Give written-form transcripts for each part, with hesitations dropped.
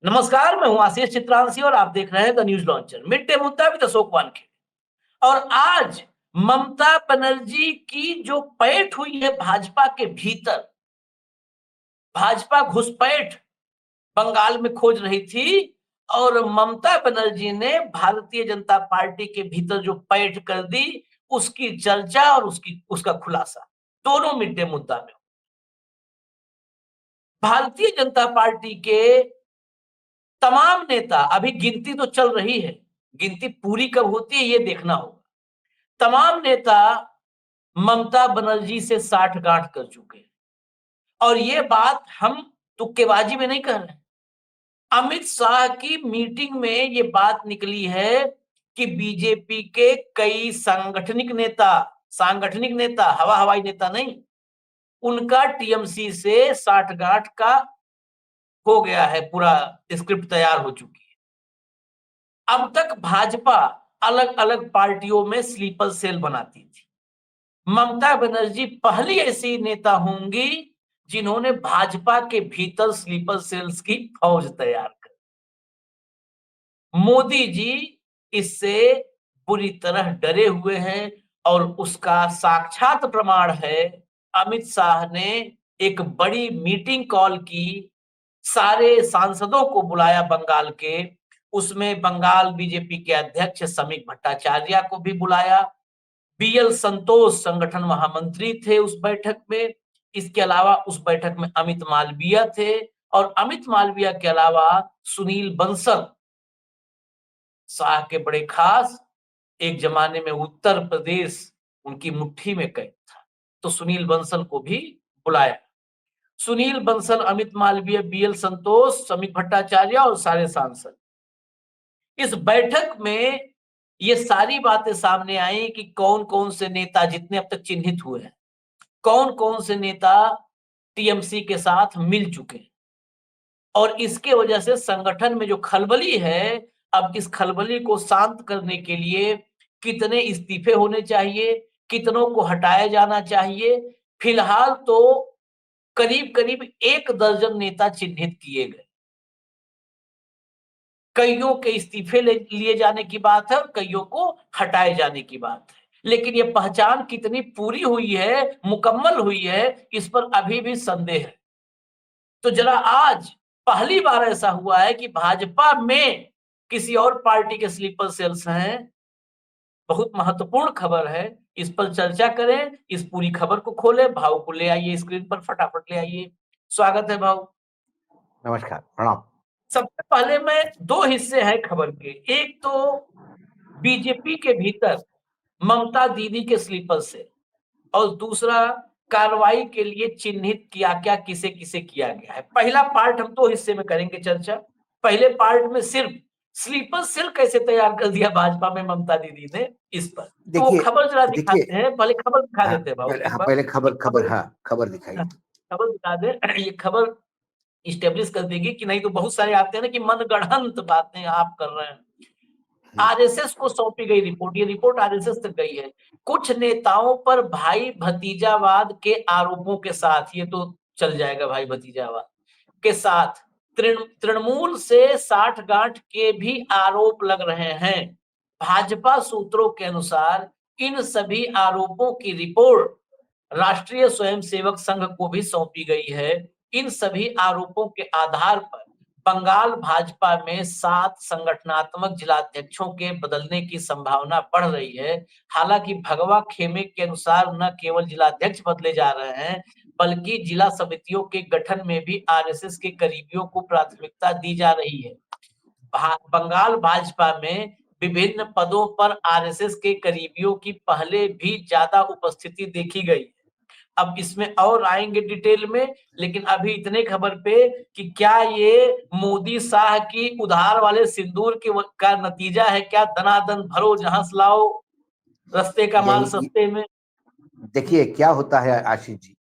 नमस्कार, मैं हूं आशीष चित्रांशी और आप देख रहे हैं the news launcher. Mid day मुद्दा विद अशोक वानखेड़े। और आज ममता बनर्जी की जो पैठ हुई है भाजपा के भीतर, भाजपा घुसपैठ बंगाल में खोज रही थी और ममता बनर्जी ने भारतीय जनता पार्टी के भीतर जो पैठ कर दी, उसकी चर्चा और उसका खुलासा दोनों मिड डे मुद्दा में। भारतीय जनता पार्टी के तमाम नेता, अभी गिनती तो चल रही है, गिनती पूरी कब होती है ये देखना होगा। तमाम नेता ममता बनर्जी से साठगांठ कर चुके हैं और ये बात हम तुक्केबाजी में नहीं कर रहे हैं। अमित शाह की मीटिंग में ये बात निकली है कि बीजेपी के कई सांगठनिक नेता, हवाई नेता नहीं, उनका टीएमसी से साठगांठ का हो गया है, पूरा स्क्रिप्ट तैयार हो चुकी है। अब तक भाजपा अलग अलग पार्टियों में स्लीपर सेल बनाती थी। ममता बनर्जी पहली ऐसी नेता होंगी जिन्होंने भाजपा के भीतर स्लीपर सेल्स की फौज तैयार कर। मोदी जी इससे बुरी तरह डरे हुए हैं और उसका साक्षात प्रमाण है, अमित शाह ने एक बड़ी मीटिंग कॉल की, सारे सांसदों को बुलाया बंगाल के, उसमें बंगाल बीजेपी के अध्यक्ष समीक भट्टाचार्य को भी बुलाया। बीएल संतोष संगठन महामंत्री थे उस बैठक में। इसके अलावा उस बैठक में अमित मालवीय थे और अमित मालवीय के अलावा सुनील बंसल, शाह के बड़े खास, एक जमाने में उत्तर प्रदेश उनकी मुट्ठी में कैद था, तो सुनील बंसल को भी बुलाया। सुनील बंसल, अमित मालवीय, बीएल संतोष, समीक भट्टाचार्य और सारे सांसद। इस बैठक में ये सारी बातें सामने आई कि कौन कौन से नेता, जितने अब तक चिन्हित हुए हैं, कौन कौन से नेता टीएमसी के साथ मिल चुके हैं और इसके वजह से संगठन में जो खलबली है, अब इस खलबली को शांत करने के लिए कितने इस्तीफे होने चाहिए, कितनों को हटाया जाना चाहिए। फिलहाल तो करीब करीब 1 दर्जन नेता चिन्हित किए गए। कईयों के इस्तीफे लिए जाने की बात है और कईयों को हटाए जाने की बात है, लेकिन ये पहचान कितनी पूरी हुई है, मुकम्मल हुई है, इस पर अभी भी संदेह है। तो जरा आज पहली बार ऐसा हुआ है कि भाजपा में किसी और पार्टी के स्लीपर सेल्स हैं। बहुत महत्वपूर्ण खबर है, इस पर चर्चा करें, इस पूरी खबर को खोलें। भाव को ले आइए स्क्रीन पर, फटाफट ले आइए। स्वागत है भाव। नमस्कार, प्रणाम। सबसे पहले मैं 2 हिस्से हैं खबर के, एक तो बीजेपी के भीतर ममता दीदी के स्लीपर से, और दूसरा कार्रवाई के लिए चिन्हित किया क्या, किसे किसे किया गया है। पहला पार्ट हम 2 हिस्से में करेंगे चर्चा। पहले पार्ट में सिर्फ स्लीपर सेल कैसे तैयार कर दिया भाजपा में ममता दीदी ने, इस पर तो वो खबर जरा दिखाते हैं। पहले खबर दिखा देते हैं भाव। पहले खबर दिखाइए। खबर दिखा दे, ये खबर इस्टेब्लिश कर देगी कि नहीं तो बहुत सारे आते हैं ना कि मनगढ़ंत बातें आप कर रहे हैं। आरएसएस को सौंपी गई रिपोर्ट, ये रिपोर्ट आरएसएस तक गई है। कुछ नेताओं पर भाई भतीजावाद के आरोपों के साथ, ये तो चल जाएगा, भाई भतीजावाद के साथ तृणमूल से साठगांठ के भी आरोप लग रहे हैं। भाजपा सूत्रों के अनुसार इन सभी आरोपों की रिपोर्ट राष्ट्रीय स्वयंसेवक संघ को भी सौंपी गई है। इन सभी आरोपों के आधार पर बंगाल भाजपा में 7 संगठनात्मक जिलाध्यक्षों के बदलने की संभावना बढ़ रही है। हालांकि भगवा खेमे के अनुसार न केवल जिलाध्यक्ष बदले जा रहे हैं, बल्कि जिला समितियों के गठन में भी आरएसएस के करीबियों को प्राथमिकता दी जा रही है। बंगाल भाजपा में विभिन्न पदों पर आरएसएस के करीबियों की पहले भी ज्यादा उपस्थिति देखी गई। अब इसमें और आएंगे डिटेल में, लेकिन अभी इतने खबर पे कि क्या ये मोदी शाह की उधार वाले सिंदूर का नतीजा है क्या, दनादन भरो जहां से लाओ, रस्ते का माल सस्ते में। देखिए क्या होता है आशीष जी,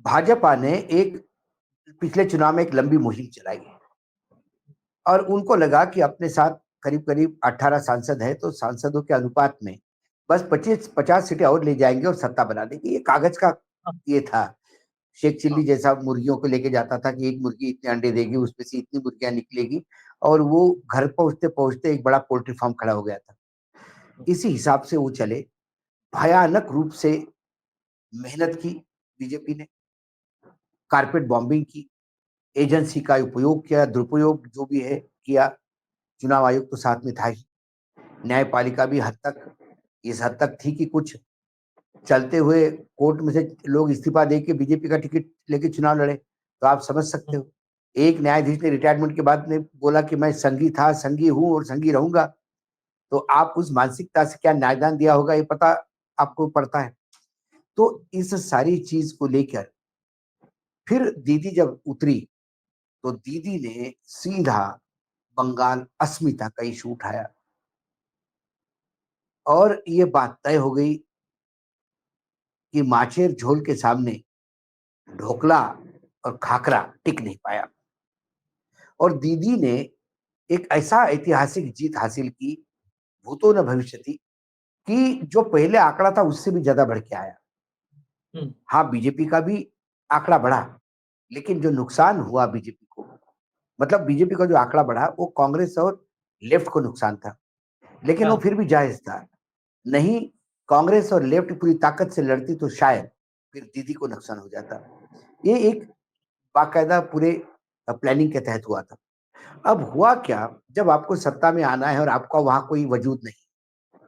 भाजपा ने एक पिछले चुनाव में एक लंबी मुहिम चलाई है और उनको लगा कि अपने साथ करीब करीब 18 सांसद है, तो सांसदों के अनुपात में बस 25-50 सीटें और ले जाएंगे और सत्ता बना देंगे। ये कागज का ये था। शेख चिल्ली हाँ, जैसा मुर्गियों को लेके जाता था कि एक मुर्गी इतने अंडे देगी, उसमें से इतनी मुर्गियां निकलेगी, और वो घर पहुंचते पहुंचते एक बड़ा पोल्ट्री फार्म खड़ा हो गया था। इसी हिसाब से वो चले। भयानक रूप से मेहनत की बीजेपी ने, कारपेट बॉम्बिंग की, एजेंसी का उपयोग किया, दुरुपयोग जो भी है किया। चुनाव आयोग तो साथ में था ही, न्यायपालिका भी हद तक, इस हद तक थी कि कुछ चलते हुए कोर्ट में से लोग इस्तीफा दे के बीजेपी का टिकट लेके चुनाव लड़े, तो आप समझ सकते हो। एक न्यायाधीश ने रिटायरमेंट के बाद ने बोला कि मैं संघी था, संघी हूं और संघी रहूंगा, तो आप उस मानसिकता से क्या न्यायदान दिया होगा ये पता आपको पड़ता है। तो इस सारी चीज को लेकर फिर दीदी जब उतरी, तो दीदी ने सीधा बंगाल अस्मिता का इशू उठाया, और ये बात तय हो गई कि माचेर झोल के सामने ढोकला और खाकरा टिक नहीं पाया, और दीदी ने एक ऐसा ऐतिहासिक जीत हासिल की, भूतो न भविष्यति, कि जो पहले आंकड़ा था उससे भी ज्यादा बढ़ के आया। हाँ, बीजेपी का भी आंकड़ा बढ़ा, लेकिन जो नुकसान हुआ बीजेपी को, मतलब बीजेपी का जो आंकड़ा बढ़ा वो कांग्रेस और लेफ्ट को नुकसान था, लेकिन वो हाँ, फिर भी जायज था। नहीं, कांग्रेस और लेफ्ट पूरी ताकत से लड़ती तो शायद फिर दीदी को नुकसान हो जाता। ये एक बाकायदा पूरे प्लानिंग के तहत हुआ था। अब हुआ क्या, जब आपको सत्ता में आना है और आपका वहां कोई वजूद नहीं,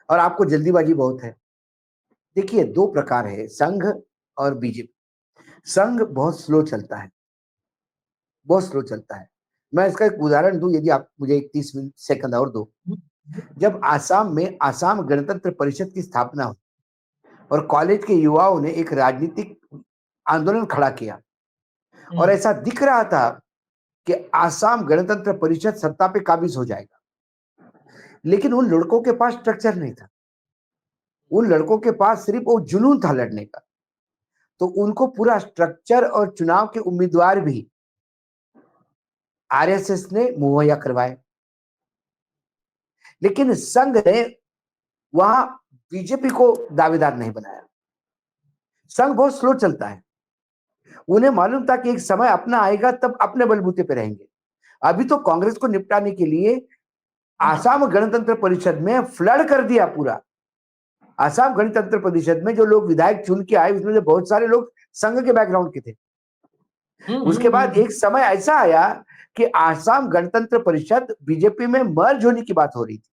और आपको जल्दीबाजी बहुत है। देखिए, दो प्रकार है, संघ और बीजेपी। संघ बहुत स्लो चलता है, बहुत स्लो चलता है। मैं इसका एक उदाहरण दूं, यदि आप मुझे 31 सेकंड और दो। जब आसाम में आसाम गणतंत्र परिषद की स्थापना हुई और कॉलेज के युवाओं ने एक राजनीतिक आंदोलन खड़ा किया, और ऐसा दिख रहा था कि आसाम गणतंत्र परिषद सत्ता पे काबिज हो जाएगा, लेकिन उन लड़कों के पास स्ट्रक्चर नहीं था। उन लड़कों के पास सिर्फ वो जुनून था लड़ने का, तो उनको पूरा स्ट्रक्चर और चुनाव के उम्मीदवार भी आरएसएस ने मुहैया करवाए। लेकिन संघ ने वहां बीजेपी को दावेदार नहीं बनाया। संघ बहुत स्लो चलता है। उन्हें मालूम था कि एक समय अपना आएगा तब अपने बलबूते पे रहेंगे। अभी तो कांग्रेस को निपटाने के लिए आसाम गणतंत्र परिषद में फ्लड कर दिया पूरा। आसाम गणतंत्र परिषद में जो लोग विधायक चुन के आए, उसमें से बहुत सारे लोग संघ के बैकग्राउंड के थे। उसके बाद एक समय ऐसा आया कि आसाम गणतंत्र परिषद बीजेपी में मर्ज होने की बात हो रही थी,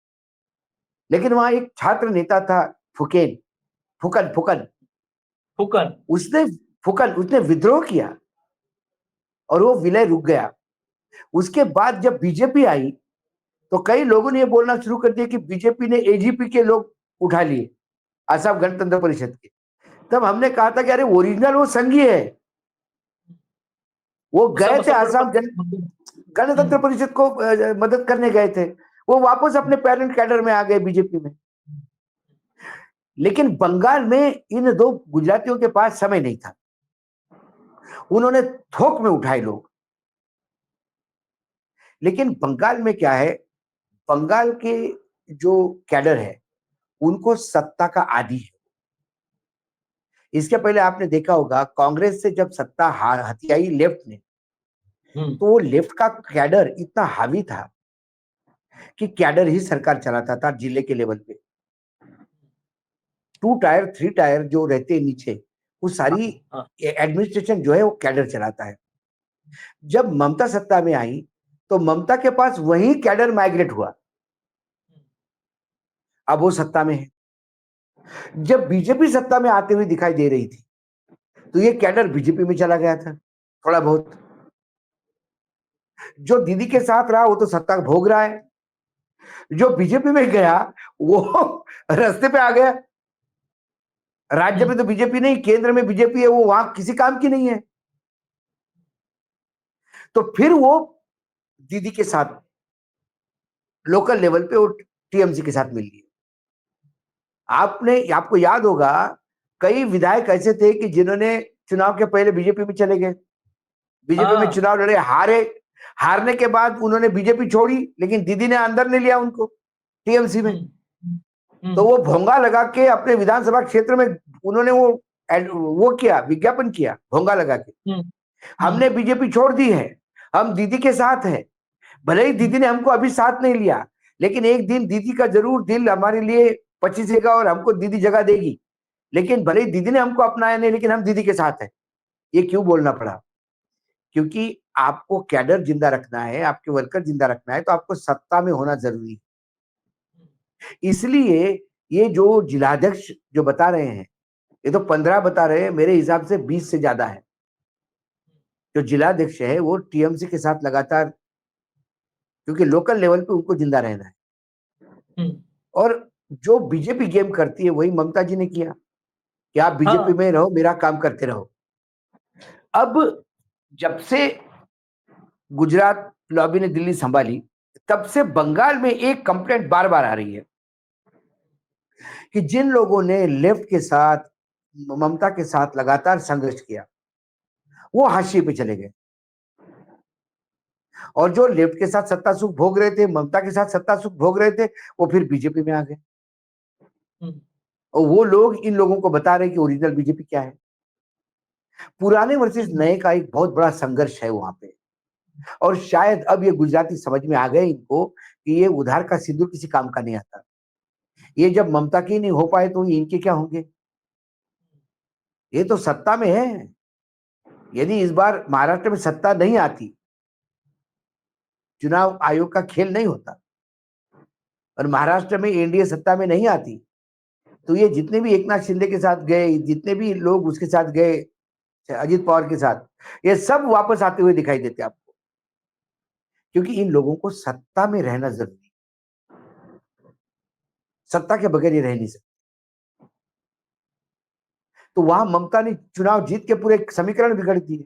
लेकिन वहां एक छात्र नेता था, फुकेन, फुकन फुकन फुकन, उसने उसने विद्रोह किया, और वो विलय रुक गया। उसके बाद जब बीजेपी आई, तो कई लोगों ने ये बोलना शुरू कर दिया कि बीजेपी ने एजीपी के लोग उठा लिए, आसाम गणतंत्र परिषद के। तब हमने कहा था कि अरे ओरिजिनल वो संघी है, वो गए सब थे सपोर्ट आसाम गणतंत्र परिषद को मदद करने गए थे, वो वापस अपने पेरेंट कैडर में आ गए बीजेपी में। लेकिन बंगाल में इन दो गुजरातियों के पास समय नहीं था, उन्होंने थोक में उठाए लोग। लेकिन बंगाल में क्या है, बंगाल के जो कैडर है उनको सत्ता का आदी है। इसके पहले आपने देखा होगा, कांग्रेस से जब सत्ता हथियाई लेफ्ट ने, तो वो लेफ्ट का कैडर इतना हावी था कि कैडर ही सरकार चलाता था जिले के लेवल पे। 2 टायर 3 टायर जो रहते हैं नीचे, वो सारी एडमिनिस्ट्रेशन जो है वो कैडर चलाता है। जब ममता सत्ता में आई, तो ममता के पास वही कैडर माइग्रेट हुआ, अब वो सत्ता में है। जब बीजेपी सत्ता में आते हुए दिखाई दे रही थी, तो ये कैडर बीजेपी में चला गया था थोड़ा बहुत। जो दीदी के साथ रहा वो तो सत्ता भोग रहा है, जो बीजेपी में गया वो रास्ते पे आ गया। राज्य में तो बीजेपी नहीं, केंद्र में बीजेपी है, वो वहां किसी काम की नहीं है। तो फिर वो दीदी के साथ लोकल लेवल पे वो टीएमसी के साथ मिल गई। आपको याद होगा, कई विधायक ऐसे थे कि जिन्होंने चुनाव के पहले बीजेपी में चले गए, बीजेपी में चुनाव लड़े, हारे, हारने के बाद उन्होंने बीजेपी छोड़ी, लेकिन दीदी ने अंदर नहीं लिया उनको टीएमसी में। तो वो भोंगा लगा के अपने विधानसभा क्षेत्र में उन्होंने वो वो किया, विज्ञापन किया भोंगा लगा के, हमने बीजेपी छोड़ दी है, हम दीदी के साथ है। भले ही दीदी ने हमको अभी साथ नहीं लिया, लेकिन एक दिन दीदी का जरूर दिल हमारे लिए पचीसेगा और हमको दीदी जगह देगी। लेकिन भले ही दीदी ने हमको अपनाया नहीं, लेकिन हम दीदी के साथ है। ये क्यों बोलना पड़ा? क्योंकि आपको कैडर जिंदा रखना है, आपके वर्कर जिंदा रखना है, तो आपको सत्ता में होना जरूरी है। इसलिए ये जो जिलाध्यक्ष जो बता रहे हैं, ये तो 15 बता रहे हैं, मेरे हिसाब से 20 से ज्यादा है। जो जिलाध्यक्ष है वो टीएमसी के साथ लगातार, क्योंकि लोकल लेवल पे उनको जिंदा रहना है। और जो बीजेपी गेम करती है वही ममता जी ने किया कि आप बीजेपी में रहो, मेरा काम करते रहो। अब जब से गुजरात लॉबी ने दिल्ली संभाली, तब से बंगाल में एक कंप्लेंट बार बार आ रही है कि जिन लोगों ने लेफ्ट के साथ, ममता के साथ लगातार संघर्ष किया, वो हाशिए पे चले गए, और जो लेफ्ट के साथ सत्ता सुख भोग रहे थे, ममता के साथ सत्ता सुख भोग रहे थे, वो फिर बीजेपी में आ गए। और वो लोग इन लोगों को बता रहे कि ओरिजिनल बीजेपी क्या है। पुराने वर्सेस नए का एक बहुत बड़ा संघर्ष है वहां पे। और शायद अब ये गुजराती समझ में आ गए इनको कि ये उधार का सिंदूर किसी काम का नहीं आता। ये जब ममता की नहीं हो पाए तो इनके क्या होंगे? ये तो सत्ता में है। यदि इस बार महाराष्ट्र में सत्ता नहीं आती, चुनाव आयोग का खेल नहीं होता, और महाराष्ट्र में एनडीए सत्ता में नहीं आती, तो ये जितने भी एकनाथ शिंदे के साथ गए, जितने भी लोग उसके साथ गए, अजित पवार के साथ, ये सब वापस आते हुए दिखाई देते आपको, क्योंकि इन लोगों को सत्ता में रहना जरूरी, सत्ता के बगैर ये रह नहीं सकते। तो वहां ममता ने चुनाव जीत के पूरे समीकरण बिगड़ दिए,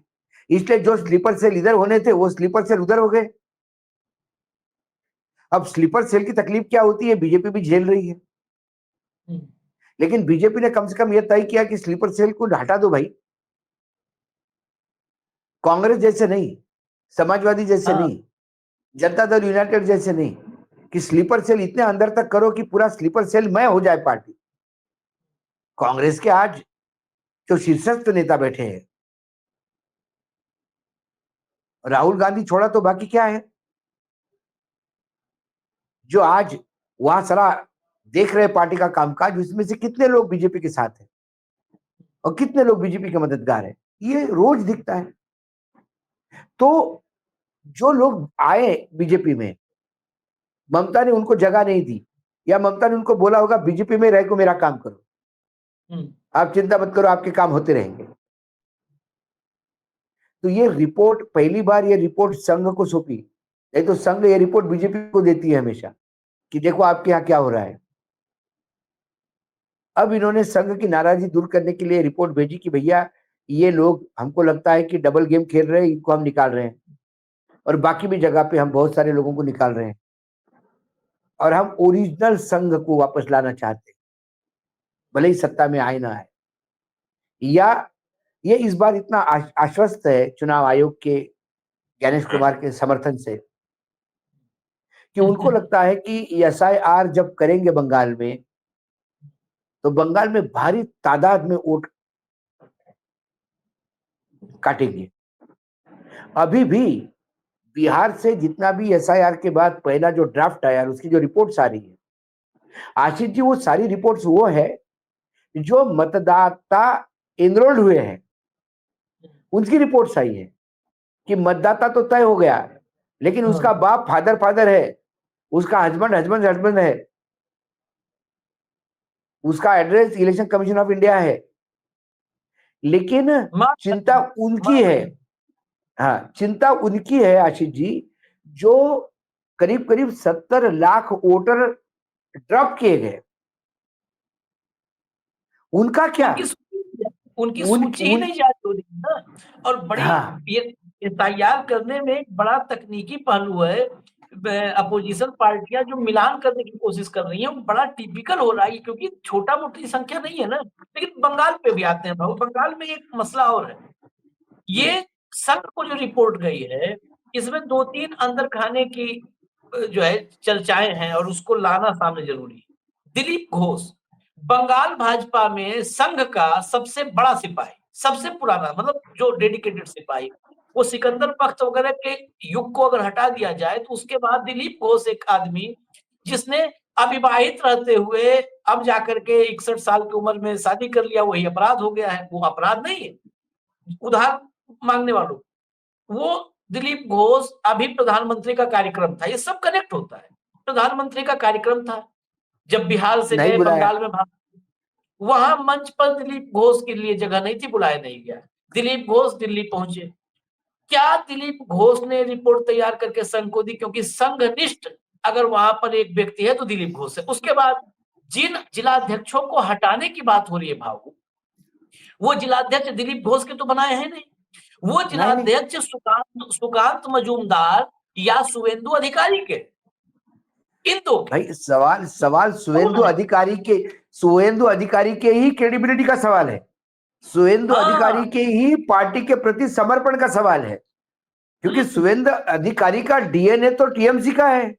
इसलिए जो स्लीपर सेल इधर होने थे वो स्लीपर सेल उधर हो गए। अब स्लीपर सेल की तकलीफ क्या होती है, बीजेपी भी झेल रही है, लेकिन बीजेपी ने कम से कम यह तय किया कि स्लीपर सेल को हटा दो भाई। कांग्रेस जैसे नहीं, समाजवादी जैसे नहीं, जनता दल यूनाइटेड जैसे नहीं, कि स्लीपर सेल इतने अंदर तक करो कि पूरा स्लीपर सेल में हो जाए पार्टी। कांग्रेस के आज जो शीर्षस्थ नेता बैठे हैं, राहुल गांधी छोड़ा तो बाकी क्या है, जो आज वहां सारा देख रहे पार्टी का कामकाज, उसमें से कितने लोग बीजेपी के साथ हैं और कितने लोग बीजेपी के मददगार हैं, ये रोज दिखता है। तो जो लोग आए बीजेपी में, ममता ने उनको जगह नहीं दी, या ममता ने उनको बोला होगा बीजेपी में रह को मेरा काम करो, आप चिंता मत करो, आपके काम होते रहेंगे। तो ये रिपोर्ट पहली बार ये रिपोर्ट संघ को सौंपी, नहीं तो संघ ये रिपोर्ट बीजेपी को देती है हमेशा कि देखो आपके यहाँ क्या हो रहा है। अब इन्होंने संघ की नाराजगी दूर करने के लिए रिपोर्ट भेजी कि भैया ये लोग हमको लगता है कि डबल गेम खेल रहे हैं, इनको हम निकाल रहे हैं, और बाकी भी जगह पे हम बहुत सारे लोगों को निकाल रहे हैं, और हम ओरिजिनल संघ को वापस लाना चाहते हैं, भले ही सत्ता में आए ना आए। या ये इस बार इतना आश्वस्त है चुनाव आयोग के ज्ञानेश कुमार के समर्थन से कि उनको लगता है कि एसआईआर जब करेंगे बंगाल में, तो बंगाल में भारी तादाद में वोट काटेंगे। अभी भी बिहार से जितना भी एसआईआर के बाद पहला जो ड्राफ्ट आया, उसकी जो रिपोर्ट्स आ रही है, आशीष जी, वो सारी रिपोर्ट्स वो है जो मतदाता एनरोल्ड हुए हैं, उनकी रिपोर्ट्स आई है कि मतदाता तो तय हो गया, लेकिन उसका बाप फादर है, उसका हस्बैंड है, उसका address election commission of India है, लेकिन चिंता उनकी है। हाँ, चिंता उनकी है आशीष जी, जो करीब करीब 70 लाख वोटर ड्रॉप किए गए, उनका क्या? उनकी सूची ही नहीं जारी हो रही ना। और बड़ी ये एफआईआर करने में एक बड़ा तकनीकी पहलू है। अपोजिशन पार्टियां जो मिलान करने की कोशिश कर रही हैं, वो बड़ा टिपिकल हो रहा है, क्योंकि छोटा मोटी संख्या नहीं है ना। लेकिन बंगाल पे भी आते हैं भाव, बंगाल में एक मसला और है, ये संघ को जो रिपोर्ट गई है, इसमें 2-3 अंदर खाने की जो है चर्चाएं हैं, और उसको लाना सामने जरूरी है। दिलीप घोष बंगाल भाजपा में संघ का सबसे बड़ा सिपाही, सबसे पुराना, मतलब जो डेडिकेटेड सिपाही, वो सिकंदर बख्त वगैरह के युग को अगर हटा दिया जाए तो उसके बाद दिलीप घोष एक आदमी जिसने अविवाहित रहते हुए अब जाकर के 61 साल की उम्र में शादी कर लिया, वही अपराध हो गया है। वो अपराध नहीं है उधार मांगने वालों, वो दिलीप घोष अभी प्रधानमंत्री का कार्यक्रम था, ये सब कनेक्ट होता है। प्रधानमंत्री का कार्यक्रम था, जब बिहार से नहीं गए बुलाया। बंगाल में वहां मंच पर दिलीप घोष के लिए जगह नहीं थी, बुलाया नहीं गया। दिलीप घोष दिल्ली पहुंचे, क्या दिलीप घोष ने रिपोर्ट तैयार करके संघ को दी? क्योंकि संघनिष्ठ अगर वहां पर एक व्यक्ति है तो दिलीप घोष है। उसके बाद जिन जिलाध्यक्षों को हटाने की बात हो रही है भाऊ, वो जिलाध्यक्ष दिलीप घोष के तो बनाए हैं नहीं, वो नहीं नहीं जिलाध्यक्ष सुकांत मजूमदार या शुभेंदु अधिकारी के, इन दो के। भाई, सवाल सवाल कौन है? शुभेंदु अधिकारी के ही क्रेडिबिलिटी का सवाल है। शुभेंदु हाँ। अधिकारी के ही पार्टी के प्रति समर्पण का सवाल है, क्योंकि शुभेंदु अधिकारी का डीएनए तो टीएमसी का है।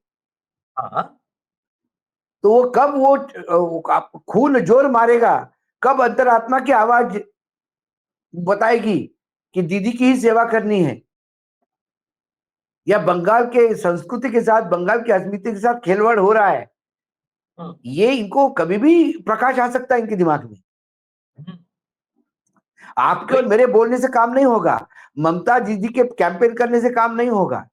हाँ। तो वो कब खून जोर मारेगा, कब अंतरात्मा की आवाज बताएगी कि दीदी की ही सेवा करनी है, या बंगाल के संस्कृति के साथ, बंगाल की अस्मिता के साथ खिलवाड़ हो रहा है, ये इनको कभी भी प्रकाश आ सकता है इनके दिमाग में। आपके और मेरे बोलने से काम नहीं होगा, ममता दीदी के कैंपेन करने से काम नहीं होगा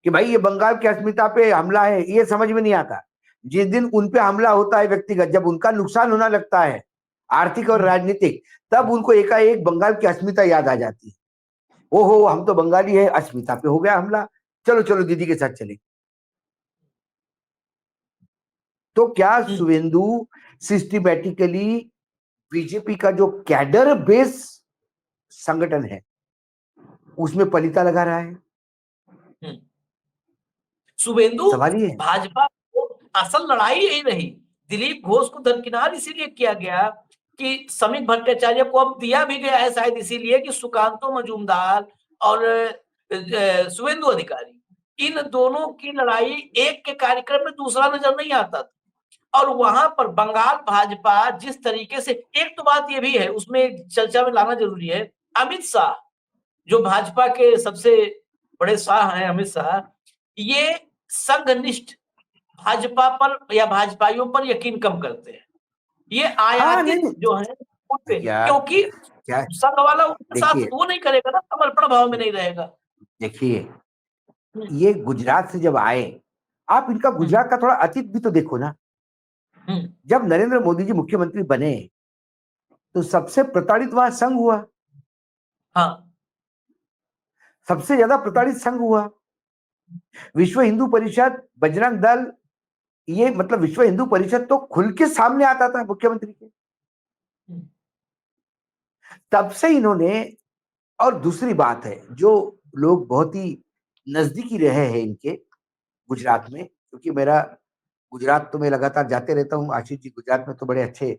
कि भाई ये बंगाल की अस्मिता पे हमला है, ये समझ में नहीं आता। जिस दिन उन पे हमला होता है व्यक्तिगत, जब उनका नुकसान होना लगता है आर्थिक और राजनीतिक, तब उनको एकाएक बंगाल की अस्मिता याद आ जाती है। ओहो, हम तो बंगाली है, अस्मिता पे हो गया हमला, चलो चलो दीदी के साथ चले। तो क्या शुभेंदु सिस्टमैटिकली बीजेपी का जो कैडर बेस संगठन है उसमें पलीता लगा रहा है? शुभेंदु सवाल ये है। भाजपा को असल लड़ाई यही रही। दिलीप घोष को दरकिनार इसीलिए किया गया कि समीप भट्टाचार्य को अब दिया भी गया है, शायद इसीलिए कि सुकांतो मजूमदार और शुभेंदु अधिकारी, इन दोनों की लड़ाई एक के कार्यक्रम में दूसरा नजर नहीं आता था। और वहां पर बंगाल भाजपा जिस तरीके से, एक तो बात ये भी है उसमें चर्चा में लाना जरूरी है, अमित शाह जो भाजपा के सबसे बड़े शाह हैं, अमित शाह, ये संघनिष्ठ भाजपा पर या भाजपाइयों पर यकीन कम करते हैं। ये हाँ, नहीं आयातित नहीं जो है उन पे, यार, क्योंकि क्या, संघ वाला उनके साथ देखिए वो नहीं करेगा ना, समर्पण भाव में नहीं रहेगा। देखिए ये गुजरात से जब आए, आप इनका गुजरात का थोड़ा अतीत भी तो देखो ना। जब नरेंद्र मोदी जी मुख्यमंत्री बने तो सबसे प्रताड़ित वहां संघ हुआ, हाँ। सबसे ज्यादा प्रताड़ित संघ हुआ। विश्व हिंदू परिषद, बजरंग दल, ये मतलब विश्व हिंदू परिषद तो खुल के सामने आता था मुख्यमंत्री के। तब से इन्होंने, और दूसरी बात है जो लोग बहुत ही नजदीकी रहे हैं इनके गुजरात में, क्योंकि मेरा गुजरात तो मैं लगातार जाते रहता हूँ, आशीष जी गुजरात में तो बड़े अच्छे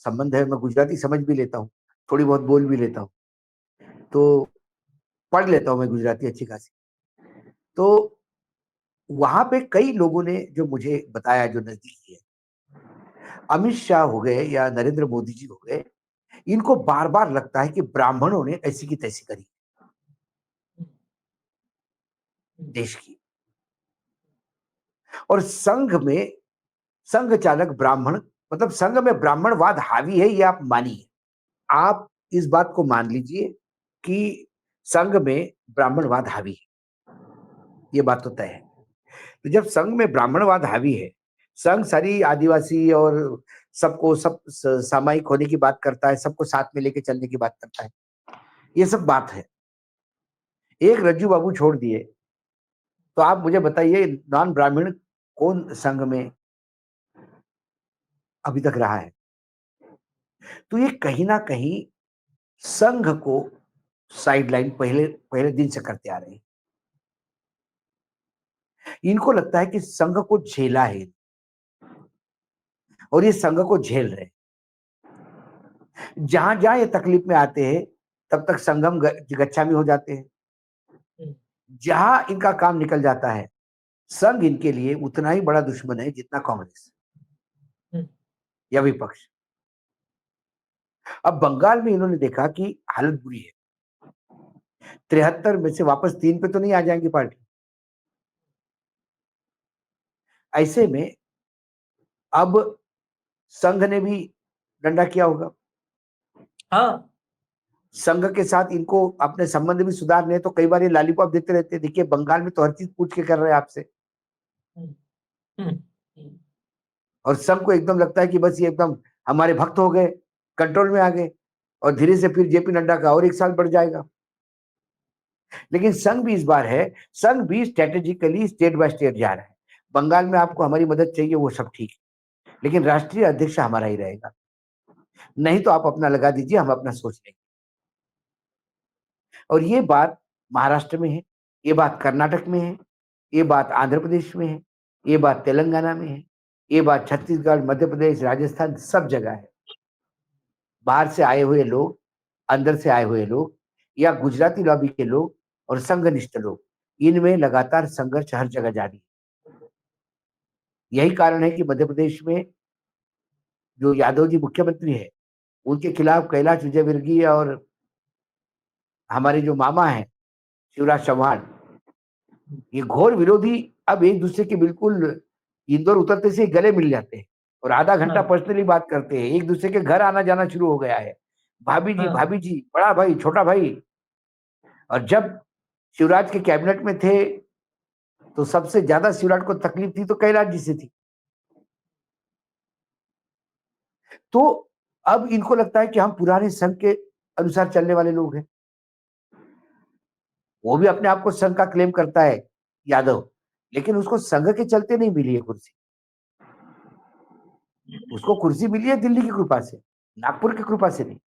संबंध है, मैं गुजराती समझ भी लेता हूँ, थोड़ी बहुत बोल भी लेता हूँ, तो पढ़ लेता हूँ मैं गुजराती अच्छी खासी। तो वहां पे कई लोगों ने जो मुझे बताया, जो नजदीकी है, अमित शाह हो गए या नरेंद्र मोदी जी हो गए, इनको बार बार लगता है कि ब्राह्मणों ने ऐसी की तैसी करी देश की, और संघ चालक ब्राह्मण, मतलब संघ में ब्राह्मणवाद हावी है, ये आप मानिए, आप इस बात को मान लीजिए कि संघ में ब्राह्मणवाद हावी है, ये बात तो तय है। तो जब संघ में ब्राह्मणवाद हावी है, संघ सारी आदिवासी और सबको सब सामायिक होने की बात करता है, सबको साथ में लेके चलने की बात करता है, ये सब बात है। एक रज्जू बाबू छोड़ दिए, तो आप मुझे बताइए नॉन ब्राह्मण कौन संघ में अभी तक रहा है? तो ये कहीं ना कहीं संघ को साइडलाइन पहले पहले दिन से करते आ रहे हैं। इनको लगता है कि संघ को झेला है, और ये संघ को झेल रहे हैं। जहां जहां ये तकलीफ में आते हैं तब तक संगम गच्छामी हो जाते हैं। जहां इनका काम निकल जाता है, संघ इनके लिए उतना ही बड़ा दुश्मन है जितना कांग्रेस या विपक्ष। अब बंगाल में इन्होंने देखा कि हालत बुरी है, 73 में से वापस 3 पे तो नहीं आ जाएंगी पार्टी। ऐसे में अब संघ ने भी डंडा किया होगा, हाँ। संघ के साथ इनको अपने संबंध भी सुधारने हैं, तो कई बार ये लॉलीपॉप देते रहते हैं। देखिए बंगाल में तो हर चीज पूछ के कर रहे हैं आपसे, हम्म, हम्म, हम्म, और संघ को एकदम लगता है कि बस ये एकदम हमारे भक्त हो गए, कंट्रोल में आ गए, और धीरे से फिर जेपी नड्डा का और 1 साल बढ़ जाएगा। लेकिन संघ भी इस बार है, संघ भी स्ट्रेटेजिकली स्टेट बाय स्टेट जा रहा है। बंगाल में आपको हमारी मदद चाहिए, वो सब ठीक है, लेकिन राष्ट्रीय अध्यक्ष हमारा ही रहेगा, नहीं तो आप अपना लगा दीजिए, हम अपना सोच लेंगे। और ये बात महाराष्ट्र में है, ये बात कर्नाटक में है, ये बात आंध्र प्रदेश में है, ये बात तेलंगाना में है, ये बात छत्तीसगढ़, मध्य प्रदेश, राजस्थान, सब जगह है। बाहर से आए हुए लोग, अंदर से आए हुए लोग, या गुजराती लॉबी के लोग और संघनिष्ठ लोग, इनमें लगातार संघर्ष हर जगह जारी है। यही कारण है कि मध्य प्रदेश में जो यादव जी मुख्यमंत्री है, उनके खिलाफ कैलाश विजयवर्गीय और हमारे जो मामा हैं शिवराज चौहान, ये घोर विरोधी, अब एक दूसरे के बिल्कुल इंदौर उतरते से गले मिल जाते हैं और आधा घंटा हाँ, पर्सनली बात करते हैं, एक दूसरे के घर आना जाना शुरू हो गया है, हाँ, भाभी जी, बड़ा भाई, छोटा भाई। और जब शिवराज के कैबिनेट में थे, तो सबसे ज्यादा शिवराज को तकलीफ थी तो कैलाश जी से थी। तो अब इनको लगता है कि हम पुराने संघ के अनुसार चलने वाले लोग हैं। वो भी अपने आप को संघ का क्लेम करता है यादव, लेकिन उसको संघ के चलते नहीं मिली है कुर्सी, उसको कुर्सी मिली है दिल्ली की कृपा से, नागपुर की कृपा से नहीं।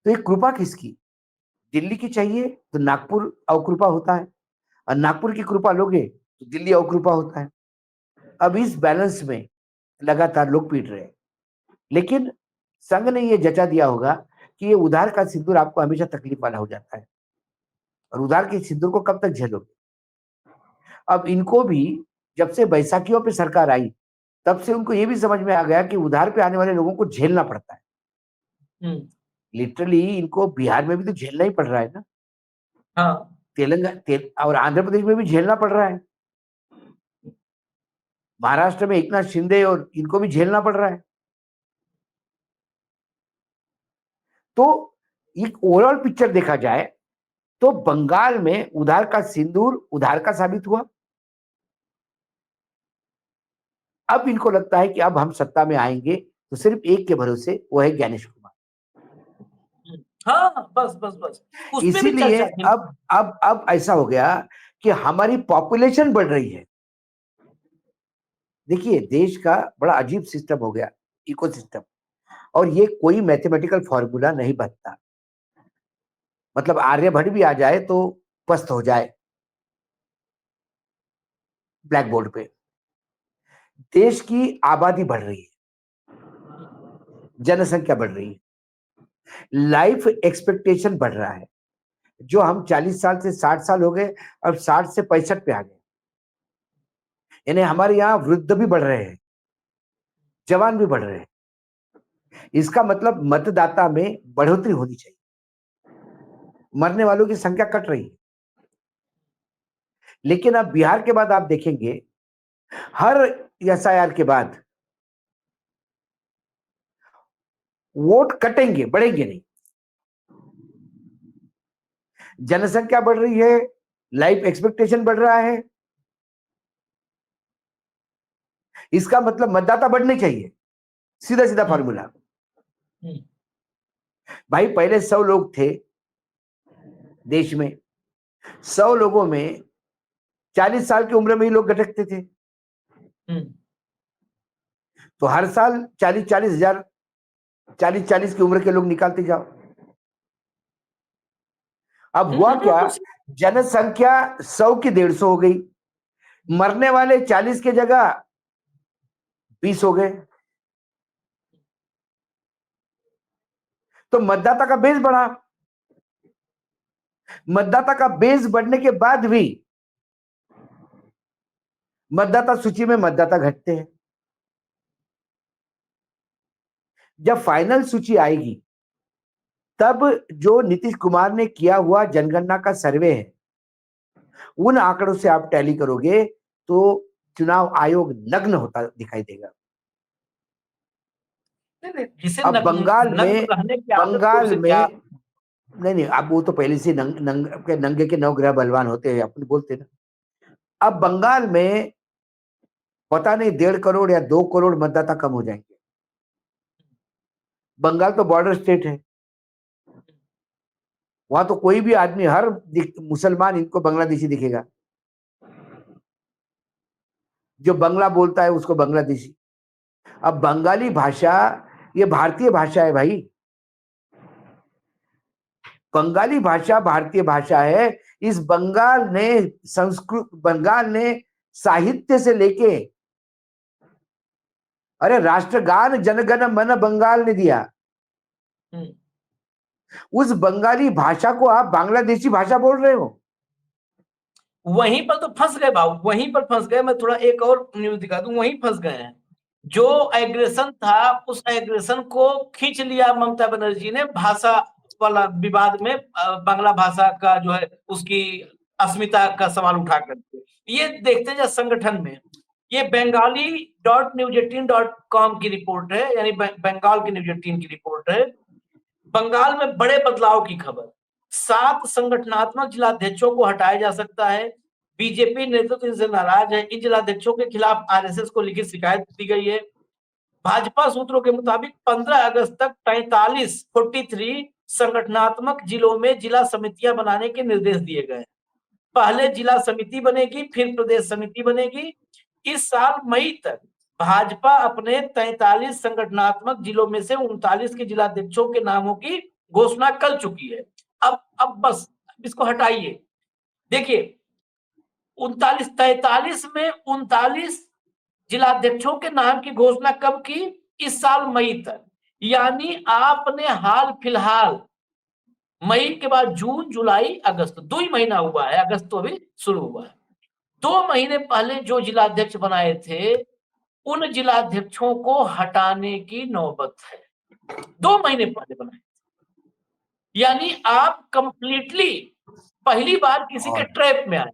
तो ये कृपा किसकी? दिल्ली की चाहिए तो नागपुर अवकृपा होता है, और नागपुर की कृपा लोगे तो दिल्ली अवकृपा होता है। अब इस बैलेंस में लगातार लोग पीट रहे हैं, लेकिन संघ ने ये जचा दिया होगा कि ये उधार का सिंदूर आपको हमेशा तकलीफ वाला हो जाता है, और उधार के सिंदूर को कब तक झेलोगे? अब इनको भी जब से बैसाखियों पे सरकार आई, तब से उनको ये भी समझ में आ गया कि उधार पे आने वाले लोगों को झेलना पड़ता है। हम्म, लिटरली इनको बिहार में भी तो झेलना ही पड़ रहा है ना, हाँ, और आंध्र प्रदेश में भी झेलना पड़ रहा है, महाराष्ट्र में एकनाथ शिंदे और इनको भी झेलना पड़ रहा है। तो एक ओवरऑल पिक्चर देखा जाए तो बंगाल में उधार का सिंदूर उधार का साबित हुआ। अब इनको लगता है कि अब हम सत्ता में आएंगे तो सिर्फ एक के भरोसे, वो है ज्ञानेश कुमार। हाँ, बस बस बस, उस पे भी इसीलिए चर्चा थी। अब ऐसा हो गया कि हमारी पॉपुलेशन बढ़ रही है। देखिए देश का बड़ा अजीब सिस्टम हो गया, इकोसिस्टम, और ये कोई मैथमेटिकल फॉर्मूला नहीं बनता। मतलब आर्यभट्ट भी आ जाए तो पस्त हो जाए ब्लैक बोर्ड पे। देश की आबादी बढ़ रही है, जनसंख्या बढ़ रही है, लाइफ एक्सपेक्टेशन बढ़ रहा है। जो हम 40 साल से 60 साल हो गए, अब 60 से 65 पे आ गए, यानी हमारे यहाँ वृद्ध भी बढ़ रहे हैं, जवान भी बढ़ रहे हैं। इसका मतलब मतदाता में बढ़ोतरी होनी चाहिए, मरने वालों की संख्या कट रही है। लेकिन अब बिहार के बाद आप देखेंगे, हर एसआईआर के बाद वोट कटेंगे, बढ़ेंगे नहीं। जनसंख्या बढ़ रही है, लाइफ एक्सपेक्टेशन बढ़ रहा है, इसका मतलब मतदाता बढ़ने चाहिए, सीधा सीधा हम्म, फॉर्मूला। हम्म, भाई पहले 100 लोग थे देश में, 100 लोगों में 40 साल की उम्र में ही लोग भटकते थे, हम्म, तो हर साल 40-40 हजार, 40-40 की उम्र के लोग निकालते जाओ। अब हुआ क्या, तो जनसंख्या 100 की 150 हो गई, मरने वाले 40 के जगह 20 हो गए, तो मतदाता का बेस बढ़ा। मतदाता का बेस बढ़ने के बाद भी मतदाता सूची में मतदाता घटते हैं। जब फाइनल सूची आएगी तब जो नीतीश कुमार ने किया हुआ जनगणना का सर्वे है, उन आंकड़ों से आप टैली करोगे तो चुनाव आयोग नग्न होता दिखाई देगा। नहीं, जिसे अब नग्न रहने की आदत है बंगाल उसे क्या? में नहीं, अब वो तो पहले से नंगे के नौ ग्रह बलवान होते हैं, अपन बोलते ना। अब बंगाल में पता नहीं 1.5 करोड़ या 2 करोड़ मतदाता कम हो जाएंगे। बंगाल तो बॉर्डर स्टेट है, वहां तो कोई भी आदमी, हर मुसलमान इनको बांग्लादेशी दिखेगा, जो बंगला बोलता है उसको बांग्लादेशी। अब बंगाली भाषा ये भारतीय भाषा है भाई, बंगाली भाषा भारतीय भाषा है। इस बंगाल ने साहित्य से लेके, अरे राष्ट्रगान जनगण मन बंगाल ने दिया, उस बंगाली भाषा को आप बांग्लादेशी भाषा बोल रहे हो। वहीं पर तो फंस गए बाबू, वहीं पर फंस गए। मैं थोड़ा एक और न्यूज दिखा दूं, वहीं फंस गए हैं। जो एग्रेशन था उस एग्रेशन को खींच लिया ममता बनर्जी ने भाषा वाला विवाद में, बांग्ला भाषा का जो है उसकी अस्मिता का सवाल उठा करके। ये देखते हैं संगठन में, ये bengali.news18.com की रिपोर्ट है, यानी बंगाल की न्यूज 18 की रिपोर्ट है। बंगाल में बड़े बदलाव की खबर, 7 संगठनात्मक जिलाध्यक्षों को हटाया जा सकता है। बीजेपी नेतृत्व इनसे नाराज है। इन जिलाध्यक्षों के खिलाफ आरएसएस को लिखित शिकायत दी गई है। भाजपा सूत्रों के मुताबिक 15 अगस्त तक 43 संगठनात्मक जिलों में जिला समितियां बनाने के निर्देश दिए गए। पहले जिला समिति बनेगी, फिर प्रदेश समिति बनेगी। इस साल मई तक भाजपा अपने 43 संगठनात्मक जिलों में से 39 के जिलाध्यक्षों के नामों की घोषणा कर चुकी है। अब बस इसको हटाइए। देखिए 43 में 39 जिलाध्यक्षों के नाम की घोषणा कब की? इस साल मई तक। यानी आपने हाल फिलहाल मई के बाद जून जुलाई अगस्त 2 ही महीना हुआ है, अगस्त तो अभी शुरू हुआ है। 2 महीने पहले जो जिलाध्यक्ष बनाए थे उन जिलाध्यक्षों को हटाने की नौबत है। 2 महीने पहले बनाए, यानी आप कंप्लीटली पहली बार किसी के ट्रैप में आए।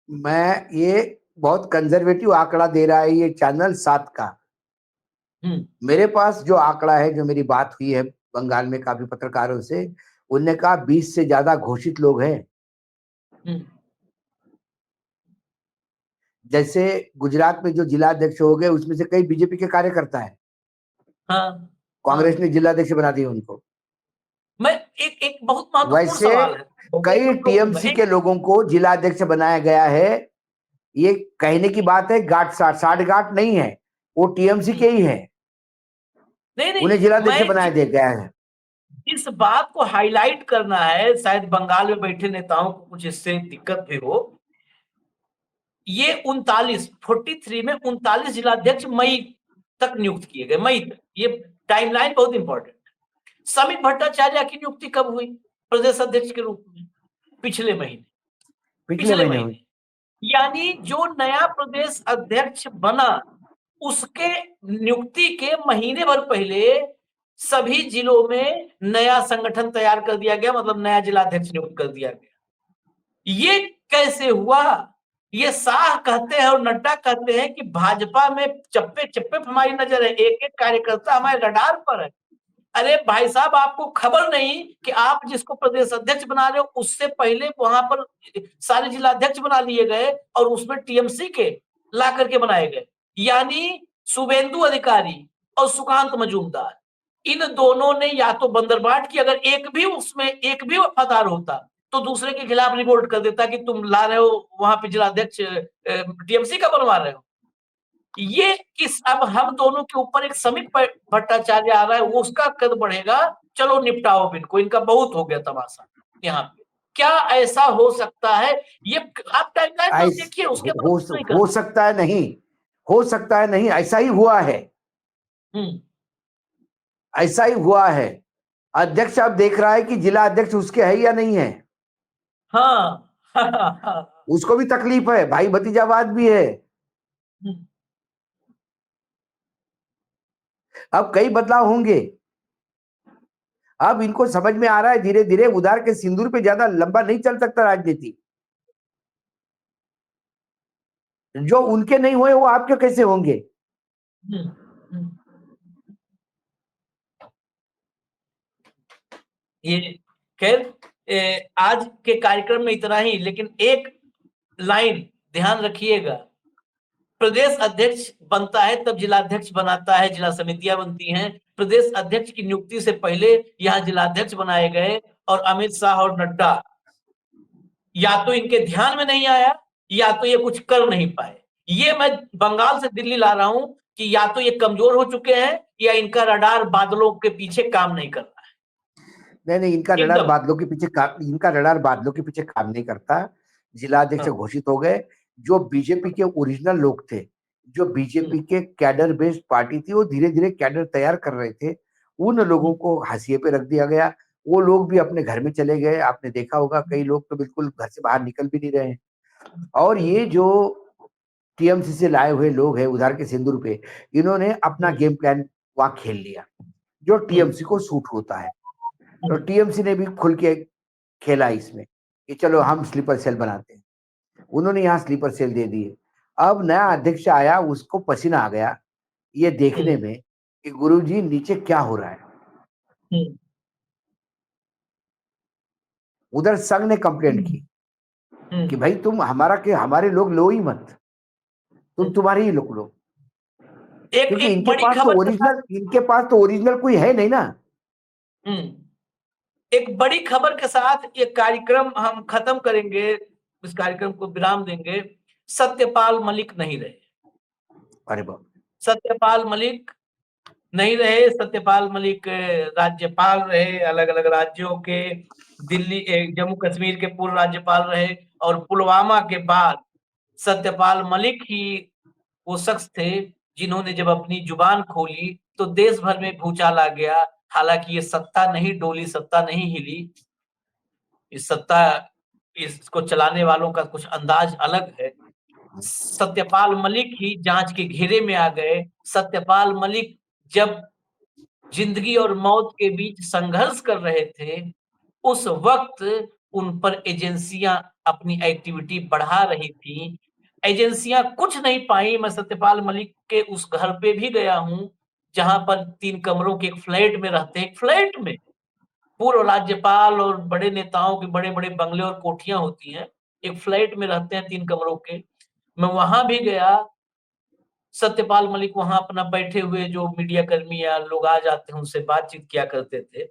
मैं ये बहुत कंजर्वेटिव आंकड़ा दे रहा है ये चैनल 7 का। मेरे पास जो आंकड़ा है, जो मेरी बात हुई है बंगाल में काफी पत्रकारों से, उनने कहा 20 से ज्यादा घोषित लोग हैं। जैसे गुजरात में जो जिलाध्यक्ष हो गए उसमें से कई बीजेपी के कार्यकर्ता है। हाँ, कांग्रेस ने जिलाध्यक्ष बना दिया उनको। मैं एक बहुत महत्वपूर्ण वैसे सवाल है, कई टीएमसी के लोगों को जिलाध्यक्ष बनाया गया है। ये कहने की बात है, साठ गांठ नहीं है, वो टीएमसी के ही है। नहीं, उन्हें जिलाध्यक्ष बनाया गया है। इस बात को हाईलाइट करना है, शायद बंगाल में बैठे नेताओं को कुछ इससे दिक्कत भी हो। ये 43 में 39 जिलाध्यक्ष मई तक नियुक्त किए गए, मई तक। ये टाइमलाइन बहुत इंपॉर्टेंट है। समित भट्टाचार्य की नियुक्ति कब हुई प्रदेश अध्यक्ष के रूप में? पिछले महीने हुई। यानी जो नया प्रदेश अध्यक्ष बना उसके नियुक्ति के महीने भर पहले सभी जिलों में नया संगठन तैयार कर दिया गया, मतलब नया जिलाध्यक्ष नियुक्त कर दिया गया। ये कैसे हुआ? ये शाह कहते हैं और नड्डा कहते हैं कि भाजपा में चप्पे चप्पे पर हमारी नजर है, एक एक कार्यकर्ता हमारे रडार पर है। अरे भाई साहब, आपको खबर नहीं कि आप जिसको प्रदेश अध्यक्ष बना रहे हो उससे पहले वहां पर सारे जिलाध्यक्ष बना लिए गए और उसमें टीएमसी के ला करके बनाए गए। यानी शुभेंदु अधिकारी और सुकांत मजूमदार, इन दोनों ने या तो बंदरबाट की, अगर एक भी वफादार होता तो दूसरे के खिलाफ रिपोर्ट कर देता कि तुम ला रहे हो वहां पे जिलाध्यक्ष टीएमसी का बनवा रहे हो। ये किस, अब हम दोनों के ऊपर एक समित भट्टाचार्य आ रहा है, वो उसका कद बढ़ेगा। चलो निपटाओ इनको, इनका बहुत हो गया तमाशा यहाँ पे। क्या ऐसा हो सकता है? ये आप टाइमलाइन बस देखिए, उसके बाद हो सकता है नहीं, हो सकता है नहीं, ऐसा ही हुआ है। ऐसा ही हुआ है। अध्यक्ष अब देख रहा है कि जिला अध्यक्ष उसके है या नहीं है। हाँ उसको भी तकलीफ है, भाई भतीजावाद भी है। अब कई बदलाव होंगे। अब इनको समझ में आ रहा है धीरे धीरे उधार के सिंदूर पे ज्यादा लंबा नहीं चल सकता राजनीति। जो उनके नहीं हुए वो आपके कैसे होंगे? हम्म, हम्म। ये खैर, आज के कार्यक्रम में इतना ही, लेकिन एक लाइन ध्यान रखिएगा। प्रदेश अध्यक्ष बनता है तब जिलाध्यक्ष बनाता है, जिला समितियां बनती हैं। प्रदेश अध्यक्ष की नियुक्ति से पहले यहाँ जिलाध्यक्ष बनाए गए, और अमित शाह और नड्डा, या तो इनके ध्यान में नहीं आया, या तो ये कुछ कर नहीं पाए। ये मैं बंगाल से दिल्ली ला रहा हूं कि या तो ये कमजोर हो चुके हैं, या इनका रडार बादलों के पीछे काम नहीं कर रहा नहीं नहीं, इनका है रडार एकदम। बादलों के पीछे इनका रडार बादलों के पीछे काम नहीं करता। जिलाध्यक्ष हाँ। घोषित हो गए। जो बीजेपी के ओरिजिनल लोग थे, जो बीजेपी के कैडर बेस्ड पार्टी थी, वो धीरे धीरे कैडर तैयार कर रहे थे, उन लोगों को हाशिए पे रख दिया गया। वो लोग भी अपने घर में चले गए। आपने देखा होगा कई लोग तो बिल्कुल घर से बाहर निकल भी नहीं रहे हैं। और ये जो टीएमसी से लाए हुए लोग हैं उधार के सिंदूर पे, इन्होंने अपना गेम प्लान वहां खेल लिया जो टीएमसी को सूट होता है। तो टीएमसी ने भी खुल के खेला इसमें कि चलो हम स्लीपर सेल बनाते हैं। उन्होंने यहाँ स्लीपर सेल दे दिए। अब नया अध्यक्ष आया, उसको पसीना आ गया ये देखने में कि गुरुजी नीचे क्या हो रहा है। उधर संघ ने कंप्लेंट की कि भाई तुम हमारा के हमारे लोग लो ही मत, तुम तुम्हारे ही लोग लो, एक क्योंकि एक बड़ी खबर के साथ, इनके पास तो ओरिजिनल कोई है नहीं ना। एक बड़ी खबर के साथ ये कार्यक्रम हम खत्म करेंगे, इस कार्यक्रम को विराम देंगे। सत्यपाल मलिक नहीं रहे। अरे बाप। सत्यपाल मलिक नहीं रहे। सत्यपाल मलिक राज्यपाल रहे, अलग अलग राज्यों के। दिल्ली, जम्मू कश्मीर के पूर्व राज्यपाल रहे। और पुलवामा के बाद सत्यपाल मलिक ही वो शख्स थे जिन्होंने जब अपनी जुबान खोली तो देश भर में भूचाल आ गया। हालांकि ये सत्ता नहीं डोली, सत्ता नहीं हिली। इस सत्ता, इसको चलाने वालों का कुछ अंदाज अलग है। सत्यपाल मलिक ही जांच के घेरे में आ गए। सत्यपाल मलिक जब जिंदगी और मौत के बीच संघर्ष कर रहे थे, उस वक्त उन पर एजेंसियां अपनी एक्टिविटी बढ़ा रही थी। एजेंसियां कुछ नहीं पाई। मैं सत्यपाल मलिक के उस घर पे भी गया हूं, जहां पर 3 कमरों के एक फ्लैट में रहते हैं। एक फ्लैट में पूर्व राज्यपाल और बड़े नेताओं के बड़े बड़े बंगले और कोठियां होती हैं, एक फ्लैट में रहते हैं 3 कमरों के। मैं वहां भी गया। सत्यपाल मलिक वहां अपना बैठे हुए जो मीडिया कर्मी या लोग आ जाते हैं उनसे बातचीत किया करते थे।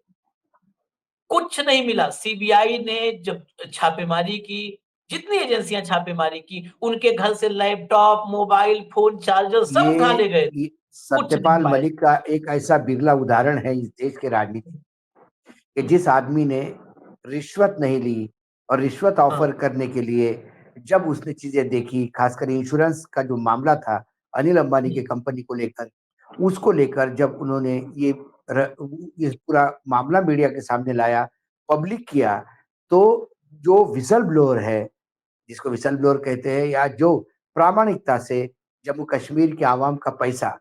कुछ नहीं मिला। सीबीआई ने जब छापेमारी की, जितनी एजेंसियां छापेमारी की, उनके घर से लैपटॉप, मोबाइल फोन, चार्जर सब उठा ले गए। ये कुछ नहीं सत्यपाल पाए। मलिक का एक ऐसा बिरला उदाहरण है इस देश के राजनीति कि जिस आदमी ने रिश्वत नहीं ली और रिश्वत हाँ। ऑफर करने के लिए जब उसने चीजें देखी, खासकर इंश्योरेंस का जो मामला था अनिल अंबानी के कंपनी को लेकर, उसको लेकर जब उन्होंने ये पूरा मामला मीडिया के सामने लाया, पब्लिक किया, तो जो विसल ब्लोअर है, जिसको विसल ब्लोअर कहते हैं, या जो प्रामाणिकता से जम्मू कश्मीर के आवाम का पैसा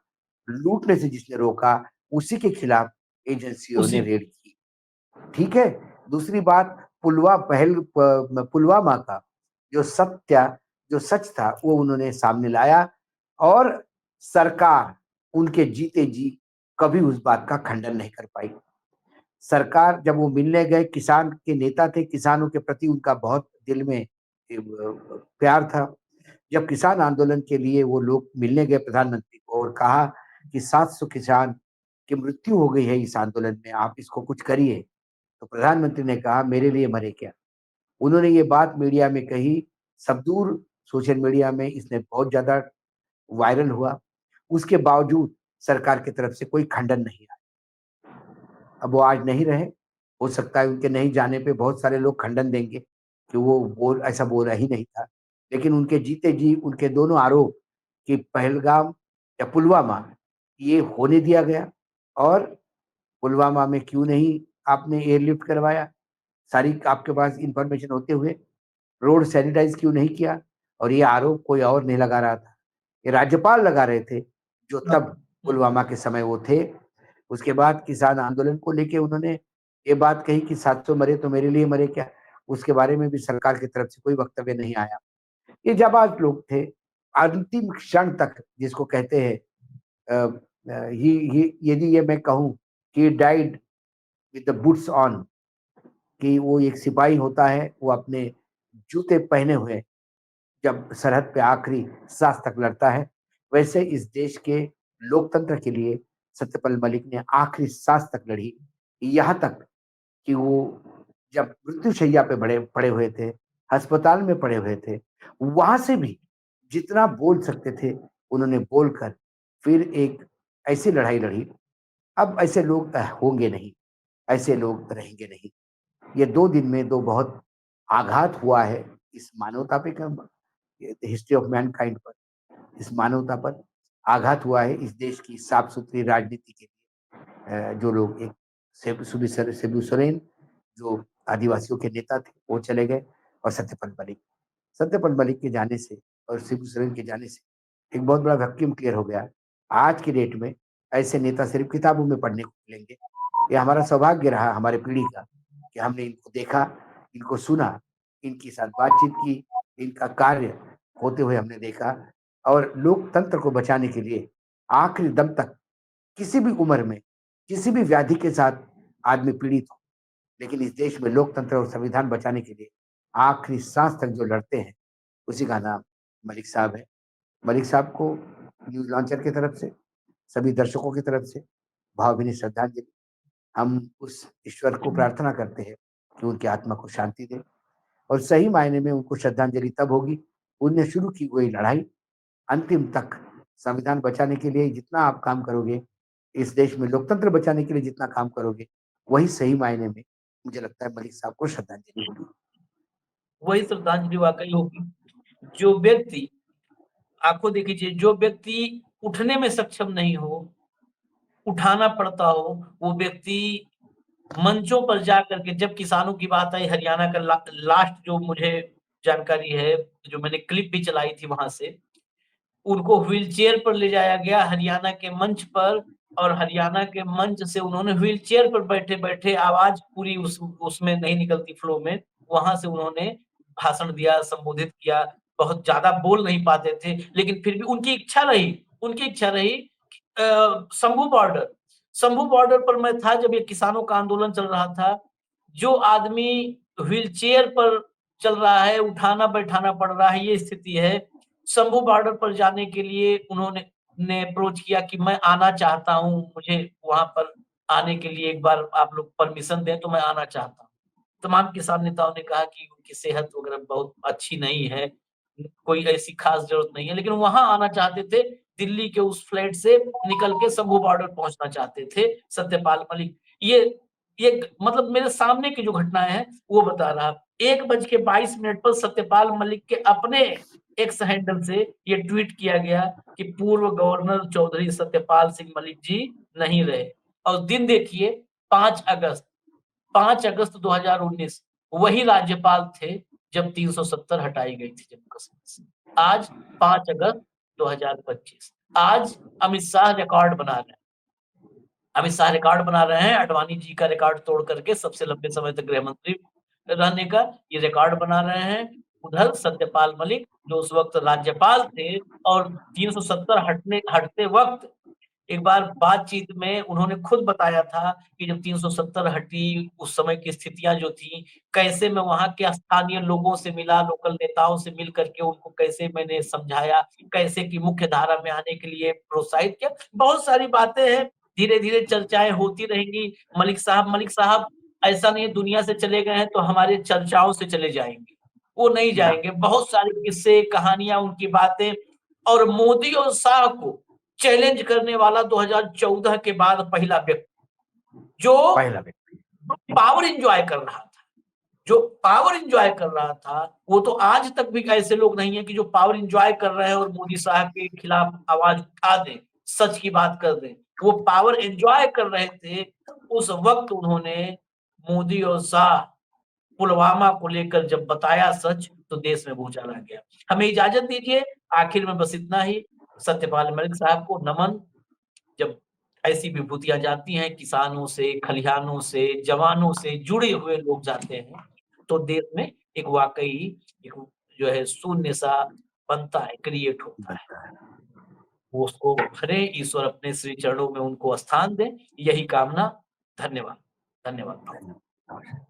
लूटने से जिसने रोका, उसी के खिलाफ एजेंसियों ने उसी रेड की। ठीक है। दूसरी बात, पुलवामा का जो सत्य, जो सच था वो उन्होंने सामने लाया, और सरकार उनके जीते जी कभी उस बात का खंडन नहीं कर पाई। सरकार जब वो मिलने गए, किसान के नेता थे, किसानों के प्रति उनका बहुत दिल में प्यार था। जब किसान आंदोलन के लिए वो लोग मिलने गए प्रधानमंत्री को और कहा कि 700 किसान की मृत्यु हो गई है इस आंदोलन में, आप इसको कुछ करिए, तो प्रधानमंत्री ने कहा मेरे लिए मरे क्या। उन्होंने ये बात मीडिया में कही, सब दूर सोशल मीडिया में इसने बहुत ज्यादा वायरल हुआ। उसके बावजूद सरकार की तरफ से कोई खंडन नहीं आया। अब वो आज नहीं रहे। हो सकता है उनके नहीं जाने पे बहुत सारे लोग खंडन देंगे कि वो बोल ऐसा बोला ही नहीं था, लेकिन उनके जीते जी उनके दोनों आरोप कि पहलगाम या पुलवामा ये होने दिया गया, और पुलवामा में क्यों नहीं आपने एयरलिफ्ट करवाया, सारी आपके पास इंफॉर्मेशन होते हुए रोड सैनिटाइज क्यों नहीं किया, और ये आरोप कोई और नहीं लगा रहा था, ये राज्यपाल लगा रहे थे जो तब पुलवामा के समय वो थे। उसके बाद किसान आंदोलन को लेके उन्होंने ये बात कही कि 700 मरे तो मेरे लिए मरे क्या, उसके बारे में भी सरकार की तरफ से कोई वक्तव्य नहीं आया। ये जाबाज लोग थे, अंतिम क्षण तक जिसको कहते हैं, यदि ये मैं कहूं कि died with the boots on, कि वो एक सिपाही होता है, वो अपने जूते पहने हुए जब सरहद पे आखिरी सांस तक लड़ता है, वैसे इस देश के लोकतंत्र के लिए सत्यपाल मलिक ने आखिरी सांस तक लड़ी। यहाँ तक कि वो जब मृत्युशैया पे बड़े पड़े हुए थे, अस्पताल में पड़े हुए थे, वहां से भी जितना बोल सकते थे उन्होंने बोलकर फिर एक ऐसी लड़ाई लड़ी। अब ऐसे लोग होंगे नहीं, ऐसे लोग रहेंगे नहीं। ये 2 दिन में दो बहुत आघात हुआ है इस मानवता पे, हिस्ट्री ऑफ मैनकाइंड पर, इस मानवता पर आघात हुआ है। इस देश की साफ सुथरी राजनीति के लिए जो लोग, एक शिबू सोरेन जो आदिवासियों के नेता थे वो चले गए, और सत्यपाल मलिक के जाने से और शिबू सोरेन के जाने से एक बहुत बड़ा वैक्यूम क्लियर हो गया। आज की डेट में ऐसे नेता सिर्फ किताबों में पढ़ने को मिलेंगे। ये हमारा सौभाग्य रहा हमारे पीढ़ी का कि हमने इनको देखा, इनको सुना, इनके साथ बातचीत की, इनका कार्य होते हुए हमने देखा। और लोकतंत्र को बचाने के लिए आखिरी दम तक, किसी भी उम्र में, किसी भी व्याधि के साथ आदमी पीड़ित हो, लेकिन इस देश में लोकतंत्र और संविधान बचाने के लिए आखिरी सांस तक जो लड़ते हैं, उसी का नाम मलिक साहब है। मलिक साहब को न्यूज लॉन्चर की तरफ से, सभी दर्शकों की तरफ से भावभीनी श्रद्धांजलि। हम उस ईश्वर को प्रार्थना करते हैं कि उनकी आत्मा को शांति दे, और सही मायने में उनको श्रद्धांजलि तब होगी, उनने शुरू की हुई लड़ाई अंतिम तक, संविधान बचाने के लिए जितना आप काम करोगे, इस देश में लोकतंत्र बचाने के लिए जितना काम करोगे, वही सही मायने में मुझे लगता है मलिक साहब को श्रद्धांजलि होगी। वही श्रद्धांजलि वाकई होगी। जो व्यक्ति, आपको देखिए, जो व्यक्ति उठने में सक्षम नहीं हो, उठाना पड़ता हो, वो व्यक्ति मंचों पर जाकर के, जब किसानों की बात आई, हरियाणा का लास्ट जो मुझे जानकारी है, जो मैंने क्लिप भी चलाई थी वहां से, उनको व्हीलचेयर पर ले जाया गया हरियाणा के मंच पर, और हरियाणा के मंच से उन्होंने व्हीलचेयर पर बैठे-बैठे, आवाज पूरी उसमें नहीं निकलती फ्लो में, वहां से उन्होंने भाषण दिया, संबोधित किया। बहुत ज़्यादा बोल नहीं पाते थे, लेकिन फिर भी उनकी इच्छा रही शंभू बॉर्डर पर मैं था जब ये किसानों का आंदोलन चल रहा था। जो आदमी व्हीलचेयर पर चल रहा है, उठाना-बैठाना पड़ रहा है, ये स्थिति है। शंभू बॉर्डर पर जाने के लिए उन्होंने अप्रोच किया कि मैं आना चाहता हूँ, मुझे वहाँ पर आने के लिए एक बार आप लोग परमिशन दें तो मैं आना चाहता हूँ। तमाम किसान नेताओं ने कहा कि उनकी सेहत वगैरह बहुत अच्छी नहीं है, कोई ऐसी खास ज़रूरत नहीं है, लेकिन वहाँ आना चाहते थे। दिल्ली के उस फ्लाइट से निकल के शंभू बॉर्डर पहुँचना चाहते थे सत्यपाल मलिक। ये ये मतलब मेरे सामने की जो घटनाएँ हैं, वो बता रहा। 1:22 पर सत्यपाल मलिक के अपने एक्स हैंडल से ये ट्वीट किया गया कि पूर्व गवर्नर चौधरी सत्यपाल सिंह मलिक जी नहीं रहे, और दिन देखिए 5 अगस्त 5 अगस्त 2019, वही राज्यपाल थे जब 370 हटाई गई थी जम्मू कश्मीर से। आज 5 अगस्त 2025, आज अमित शाह रिकॉर्ड बना रहे हैं। अमित शाह रिकॉर्ड बना रहे हैं, अडवाणी जी का रिकॉर्ड तोड़ करके सबसे लंबे समय तक गृह मंत्री रहने का ये रिकॉर्ड बना रहे हैं। उधर सत्यपाल मलिक जो उस वक्त राज्यपाल थे, और 370 हटते वक्त एक बार बातचीत में उन्होंने खुद बताया था कि जब 370 हटी, उस समय की स्थितियां जो थी, कैसे मैं वहां के स्थानीय लोगों से मिला, लोकल नेताओं से मिल करके उनको कैसे मैंने समझाया, कैसे कि मुख्य धारा में आने के लिए प्रोत्साहित किया। बहुत सारी बातें हैं, धीरे धीरे चर्चाएं होती रहेंगी। मलिक साहब ऐसा नहीं दुनिया से चले गए हैं तो हमारे चर्चाओं से चले जाएंगे, वो नहीं ना, जाएंगे। बहुत सारे किस्से, कहानियां, उनकी बातें। और मोदी और शाह को चैलेंज करने वाला 2014 के बाद पहला व्यक्ति जो पहला व्यक्ति। पावर एंजॉय कर रहा था, जो पावर एंजॉय कर रहा था, वो तो आज तक भी ऐसे लोग नहीं है कि जो पावर एंजॉय कर रहे हैं और मोदी साहब के खिलाफ आवाज उठा दें, सच की बात कर दें। वो पावर एंजॉय कर रहे थे, उस वक्त उन्होंने मोदी और शाह पुलवामा को लेकर जब बताया सच, तो देश में भूचाल आ गया। हमें इजाजत दीजिए, आखिर में बस इतना ही। सत्यपाल मलिक साहब को नमन। जब ऐसी विभूतियाँ जाती हैं, किसानों से, खलिहानों से, जवानों से जुड़े हुए लोग जाते हैं, तो देश में एक वाक़ई एक जो है शून्य-सा बनता है, क्रिएट होता है। बनता है। वो उसको भरें, ईश्वर अपने श्री चरणों में उनको स्थान दें, यही कामना। धन्यवाद। धन्यवाद प्रभु। धन्यवाद।